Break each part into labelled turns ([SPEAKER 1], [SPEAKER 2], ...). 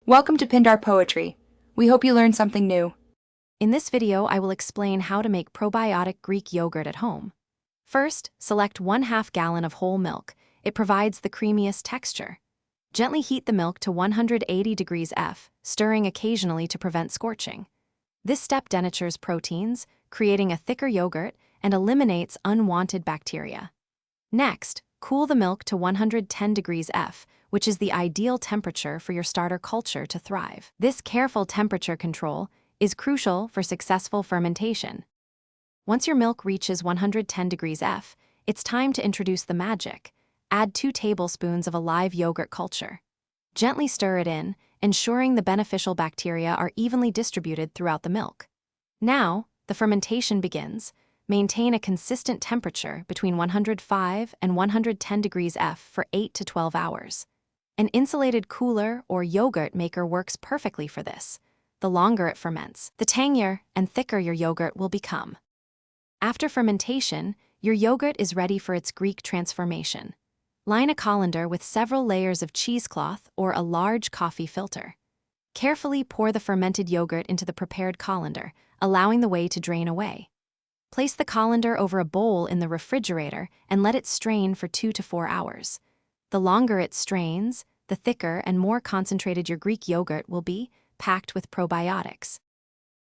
[SPEAKER 1] Welcome to Pindar Poetry. We hope you learned something new.
[SPEAKER 2] In this video, I will explain how to make probiotic Greek yogurt at home. First, select 1/2 gallon of whole milk. It provides the creamiest texture. Gently heat the milk to 180 degrees F, stirring occasionally to prevent scorching. This step denatures proteins, creating a thicker yogurt, and eliminates unwanted bacteria. Next, cool the milk to 110 degrees F, which is the ideal temperature for your starter culture to thrive. This careful temperature control is crucial for successful fermentation. Once your milk reaches 110 degrees F, it's time to introduce the magic. Add 2 tablespoons of a live yogurt culture. Gently stir it in, ensuring the beneficial bacteria are evenly distributed throughout the milk. Now, the fermentation begins. Maintain a consistent temperature between 105 and 110 degrees F for 8 to 12 hours. An insulated cooler or yogurt maker works perfectly for this. The longer it ferments, the tangier and thicker your yogurt will become. After fermentation, your yogurt is ready for its Greek transformation. Line a colander with several layers of cheesecloth or a large coffee filter. Carefully pour the fermented yogurt into the prepared colander, allowing the whey to drain away. Place the colander over a bowl in the refrigerator and let it strain for 2 to 4 hours. The longer it strains, the thicker and more concentrated your Greek yogurt will be, packed with probiotics.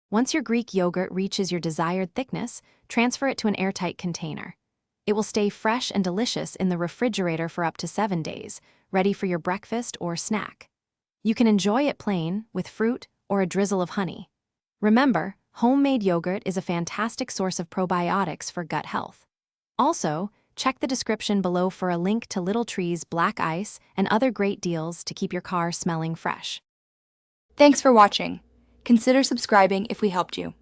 [SPEAKER 2] Once your Greek yogurt reaches your desired thickness, transfer it to an airtight container. It will stay fresh and delicious in the refrigerator for up to 7 days, ready for your breakfast or snack. You can enjoy it plain, with fruit or a drizzle of honey. Remember, homemade yogurt is a fantastic source of probiotics for gut health. Also, check the description below for a link to Little Tree's black ice and other great deals to keep your car smelling fresh.
[SPEAKER 1] Thanks for watching. Consider subscribing if we helped you.